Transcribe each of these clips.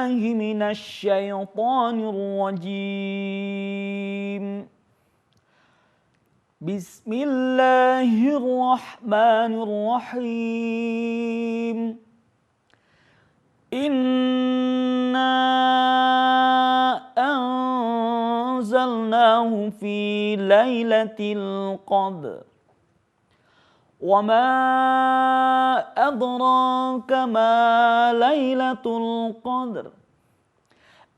billahi minasyaitonir rajim. Bismillahirrahmanirrahim. Inna anzalnahu fi lailatul qadr. Wa ma adraka ma lailatul qadr.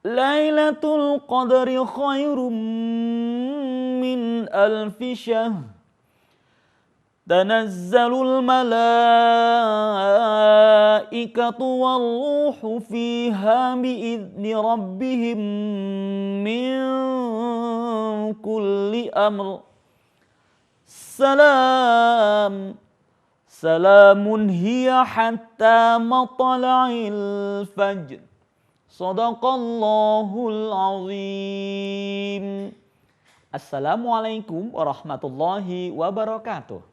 Lailatul qadri khairum min alfi syahr. Tanazzalul malaikatu war-ruhu fiha bi'izni rabbihim min kulli amr. Salamun hiya hatta matla'il fajr. Shadaqallahul azim. Assalamualaikum warahmatullahi wabarakatuh.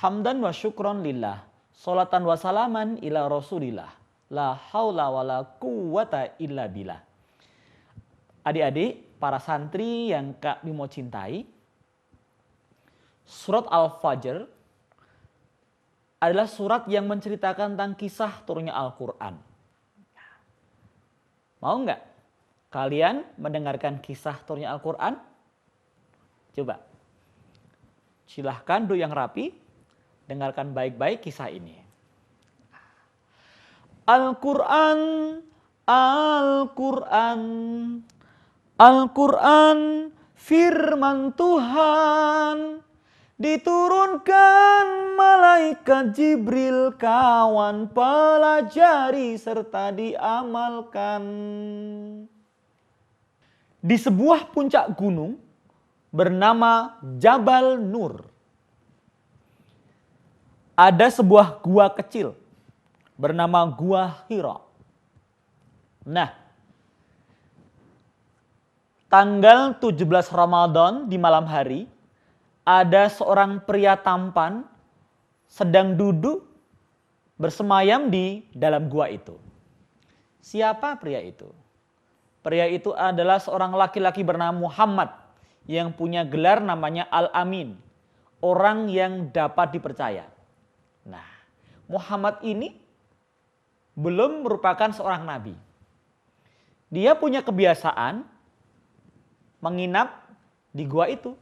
Hamdan wa syukron lillah. Salatan wa salaman ila rasulillah. La haula wa la quwata illa billah. Adik-adik, para santri yang Kak Bimo cintai, surat Al-Fajr adalah surat yang menceritakan tentang kisah turunnya Al-Quran. Mau nggak kalian mendengarkan kisah turunnya Al-Quran? Coba. Silahkan duduk yang rapi, dengarkan baik-baik kisah ini. Al-Quran, Al-Quran, Al-Quran, firman Tuhan. Diturunkan malaikat Jibril, kawan pelajari serta diamalkan. Di sebuah puncak gunung bernama Jabal Nur, ada sebuah gua kecil bernama Gua Hira. Nah, tanggal 17 Ramadan di malam hari, ada seorang pria tampan sedang duduk bersemayam di dalam gua itu. Siapa pria itu? Pria itu adalah seorang laki-laki bernama Muhammad yang punya gelar namanya Al-Amin, orang yang dapat dipercaya. Nah, Muhammad ini belum merupakan seorang nabi. Dia punya kebiasaan menginap di gua itu.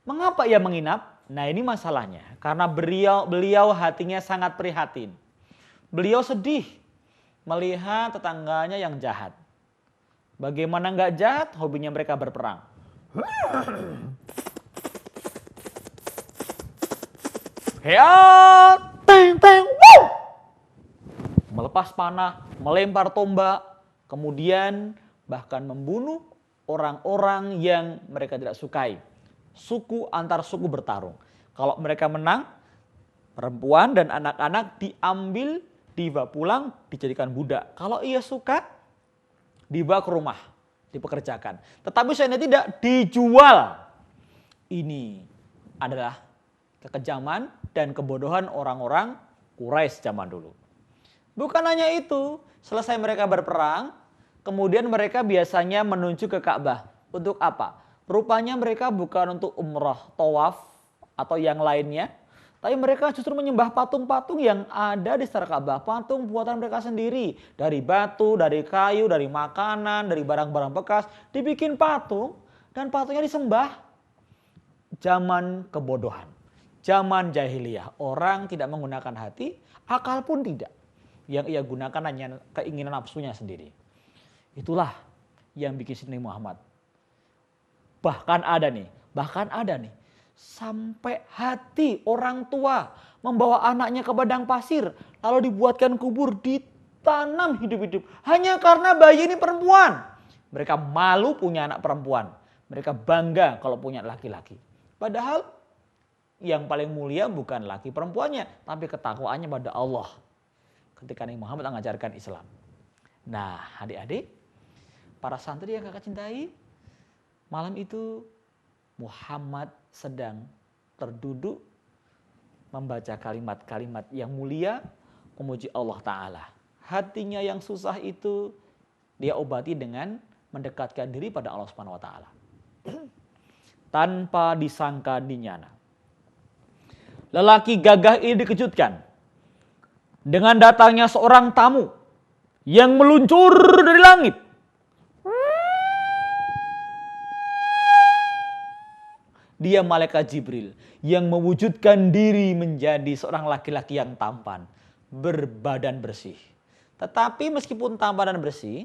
Mengapa ia menginap? Nah, ini masalahnya. Karena beliau hatinya sangat prihatin. Beliau sedih melihat tetangganya yang jahat. Bagaimana nggak jahat? Hobinya mereka berperang. Melepas panah, melempar tombak, kemudian bahkan membunuh orang-orang yang mereka tidak sukai. Suku antar suku bertarung. Kalau mereka menang, perempuan dan anak-anak diambil, dibawa pulang, dijadikan budak. Kalau ia suka, dibawa ke rumah, dipekerjakan. Tetapi seandainya tidak, dijual. Ini adalah kekejaman dan kebodohan orang-orang Quraisy zaman dulu. Bukan hanya itu, selesai mereka berperang, kemudian mereka biasanya menuju ke Ka'bah. Untuk apa? Rupanya mereka bukan untuk umrah, tawaf, atau yang lainnya. Tapi mereka justru menyembah patung-patung yang ada di sekitar Ka'bah. Patung buatan mereka sendiri. Dari batu, dari kayu, dari makanan, dari barang-barang bekas. Dibikin patung dan patungnya disembah. Zaman kebodohan. Zaman jahiliyah. Orang tidak menggunakan hati, akal pun tidak. Yang ia gunakan hanya keinginan nafsunya sendiri. Itulah yang bikin Nabi Muhammad. Bahkan ada nih, sampai hati orang tua membawa anaknya ke padang pasir, lalu dibuatkan kubur, ditanam hidup-hidup. Hanya karena bayi ini perempuan. Mereka malu punya anak perempuan. Mereka bangga kalau punya laki-laki. Padahal yang paling mulia bukan laki perempuannya, tapi ketakwaannya pada Allah. Ketika Nabi Muhammad mengajarkan Islam. Nah, adik-adik, para santri yang kakak cintai, malam itu Muhammad sedang terduduk membaca kalimat-kalimat yang mulia memuji Allah Ta'ala. hatinya yang susah itu dia obati dengan mendekatkan diri pada Allah Subhanahu wa taala. Tanpa disangka dinyana. Lelaki gagah ini dikejutkan dengan datangnya seorang tamu yang meluncur dari langit. Dia malaikat Jibril yang mewujudkan diri menjadi seorang laki-laki yang tampan, berbadan bersih. Tetapi meskipun tampan dan bersih,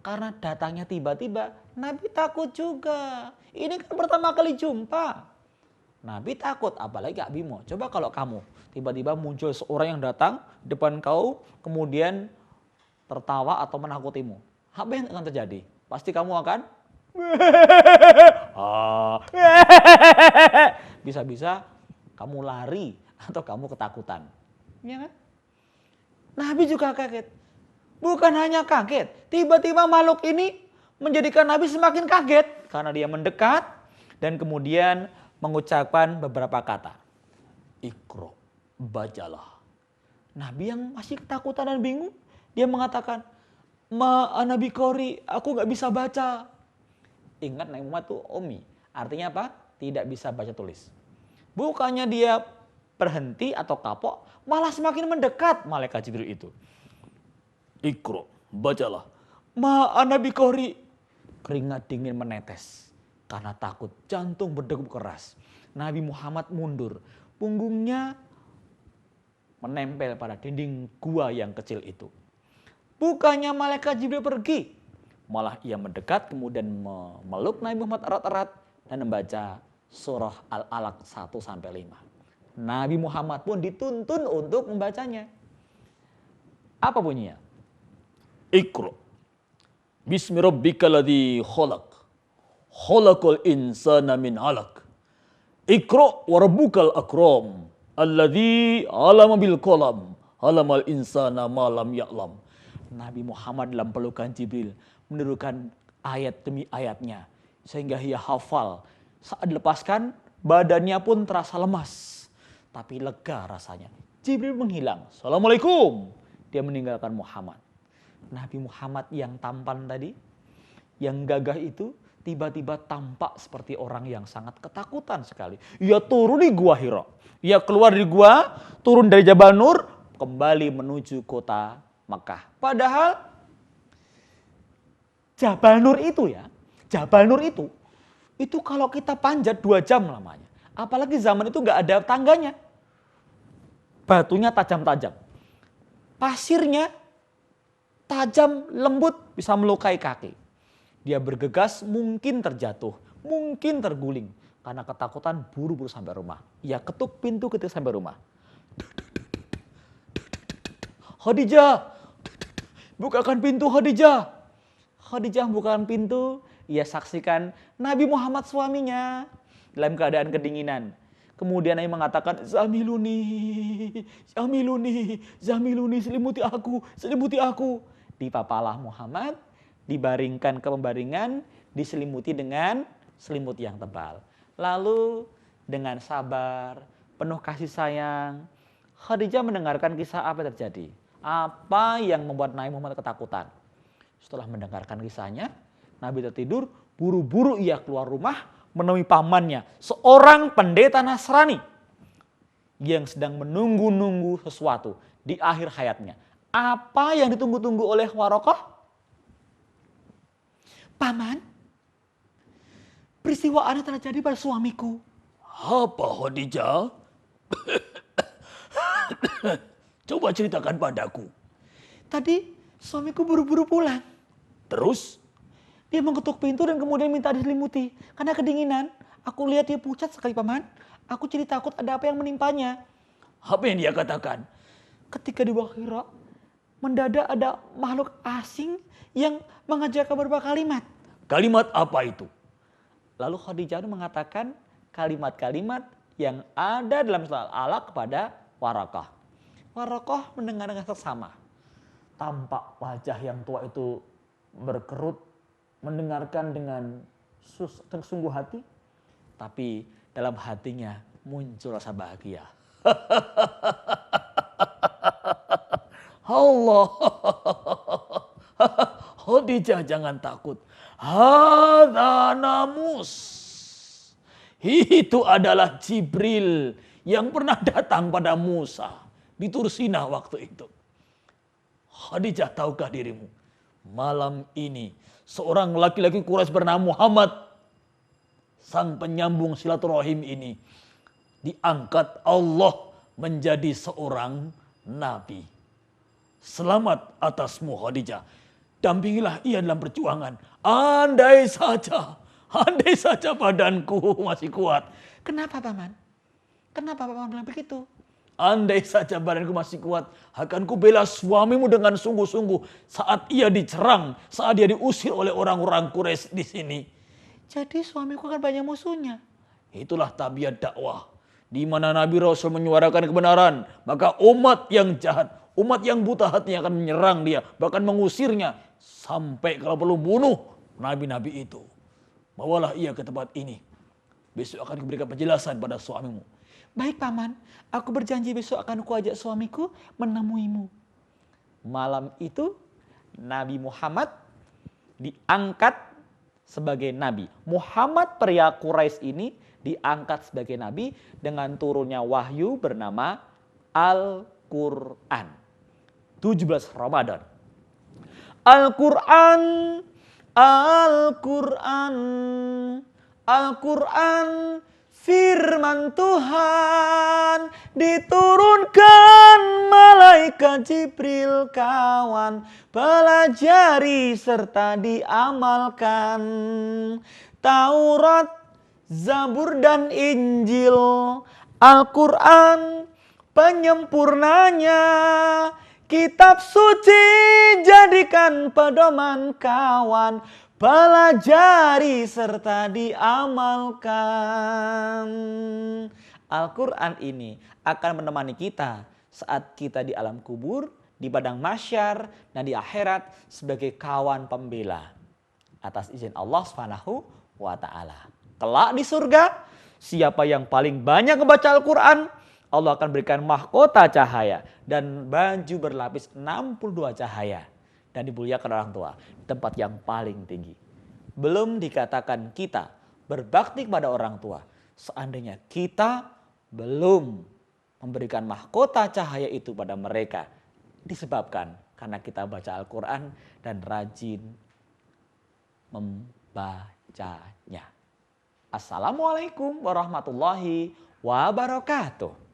karena datangnya tiba-tiba, Nabi takut juga. Ini kan pertama kali jumpa. Nabi takut, apalagi Kak Bimo. Coba kalau kamu tiba-tiba muncul seorang yang datang depan kau, kemudian tertawa atau menakutimu. Apa yang akan terjadi? Pasti kamu akan bisa-bisa kamu lari atau kamu ketakutan. Ya kan? Nabi juga kaget. Bukan hanya kaget, tiba-tiba makhluk ini menjadikan Nabi semakin kaget karena dia mendekat dan kemudian mengucapkan beberapa kata. Iqra, bacalah. Nabi yang masih ketakutan dan bingung, dia mengatakan, Ma Nabi Qori, aku gak bisa baca. Ingat Nabi Muhammad itu Ummi, artinya apa? Tidak bisa baca tulis. Bukannya dia berhenti atau kapok, malah semakin mendekat malaikat Jibril itu. Iqra, bacalah. Ma Nabi Qori. Keringat dingin menetes karena takut, jantung berdegup keras. Nabi Muhammad mundur, punggungnya menempel pada dinding gua yang kecil itu. Bukannya malaikat Jibril pergi, malah ia mendekat kemudian memeluk Nabi Muhammad erat-erat dan membaca surah Al-Alaq 1-5. Nabi Muhammad pun dituntun untuk membacanya. Apa bunyinya? Iqra. Bismi rabbikal ladzi khalaq. Khalaqal insana min 'alaq. Iqra wa rabbukal akram. Alladzi 'allama bil qalam. 'Allamal insana ma lam ya'lam. Nabi Muhammad dalam pelukan Jibril menirukan ayat demi ayatnya sehingga ia hafal. Saat dilepaskan badannya pun terasa lemas tapi lega rasanya. Jibril menghilang. Assalamualaikum. Dia meninggalkan Muhammad. Nabi Muhammad yang tampan tadi, yang gagah itu tiba-tiba tampak seperti orang yang sangat ketakutan sekali. Ia turun di Gua Hira. Ia keluar dari gua, turun dari Jabal Nur, kembali menuju kota Mekah. Padahal Jabal Nur itu Jabal Nur itu kalau kita panjat 2 jam lamanya. Apalagi zaman itu gak ada tangganya. Batunya tajam-tajam. Pasirnya tajam, lembut, bisa melukai kaki. Dia bergegas, mungkin terjatuh, mungkin terguling. Karena ketakutan buru-buru sampai rumah. Ia ketuk pintu ketika sampai rumah. Khadijah, bukakan pintu Khadijah. Khadijah bukakan pintu, ia saksikan Nabi Muhammad suaminya dalam keadaan kedinginan. Kemudian Nabi mengatakan, Zamiluni, selimuti aku. Dipapalah Muhammad, dibaringkan ke pembaringan, diselimuti dengan selimut yang tebal. Lalu dengan sabar, penuh kasih sayang, Khadijah mendengarkan kisah apa yang terjadi. Apa yang membuat Nabi Muhammad ketakutan. Setelah mendengarkan kisahnya, Nabi tertidur, buru-buru ia keluar rumah, menemui pamannya, seorang pendeta Nasrani yang sedang menunggu-nunggu sesuatu di akhir hayatnya. Apa yang ditunggu-tunggu oleh Waraqah? Paman, peristiwa aneh terjadi pada suamiku. Apa Khadijah? Coba ceritakan padaku. Tadi suamiku buru-buru pulang. Terus? Dia mengetuk pintu dan kemudian minta diselimuti. Karena kedinginan, aku lihat dia pucat sekali paman. Aku jadi takut ada apa yang menimpanya. Apa yang dia katakan? Ketika di Gua Hira, mendadak ada makhluk asing yang mengajarkan beberapa kalimat. Kalimat apa itu? Lalu Khadijah mengatakan kalimat-kalimat yang ada dalam surah Al-Alaq kepada Waraqah. Waraqah mendengar dengan seksama. Tampak wajah yang tua itu berkerut, mendengarkan dengan sungguh hati, tapi dalam hatinya muncul rasa bahagia. Allah. Khadijah jangan takut. Hadza namus. Itu adalah Jibril yang pernah datang pada Musa di Tursina waktu itu. Khadijah, tahukah dirimu? Malam ini seorang laki-laki Quraisy bernama Muhammad, sang penyambung silaturahim ini, diangkat Allah menjadi seorang nabi. Selamat atasmu Khadijah. Dampingilah ia dalam perjuangan. Andai saja badanku masih kuat. Kenapa Paman? Kenapa Paman bilang begitu? Andai saja badanku masih kuat, akan kubela suamimu dengan sungguh-sungguh saat ia dicerang, saat dia diusir oleh orang-orang Quraisy di sini. Jadi suamiku kan banyak musuhnya. Itulah tabiat dakwah. Di mana Nabi Rasul menyuarakan kebenaran, maka umat yang jahat, umat yang buta hatinya akan menyerang dia, bahkan mengusirnya. Sampai kalau perlu bunuh nabi-nabi itu. Bawalah ia ke tempat ini. Besok akan kuberikan penjelasan pada suamimu. Baik Paman, aku berjanji besok akan kuajak suamiku menemuimu. Malam itu Nabi Muhammad diangkat sebagai nabi. Muhammad pria Quraisy ini diangkat sebagai nabi dengan turunnya wahyu bernama Al-Quran. 17 Ramadan. Al-Quran, Al-Quran, Al-Quran, firman Tuhan diturunkan malaikat Jibril kawan, pelajari serta diamalkan. Taurat, Zabur dan Injil, Al-Quran penyempurnanya. Kitab suci jadikan pedoman kawan, pelajari serta diamalkan. Al-Quran ini akan menemani kita saat kita di alam kubur, di padang mahsyar, dan di akhirat sebagai kawan pembela. Atas izin Allah Subhanahu wa Ta'ala. Kelak di surga, siapa yang paling banyak membaca Al-Quran, Allah akan berikan mahkota cahaya dan baju berlapis 62 cahaya. Dan dimuliakan orang tua, tempat yang paling tinggi. Belum dikatakan kita berbakti kepada orang tua, seandainya kita belum memberikan mahkota cahaya itu pada mereka. Disebabkan karena kita baca Al-Quran dan rajin membacanya. Assalamualaikum warahmatullahi wabarakatuh.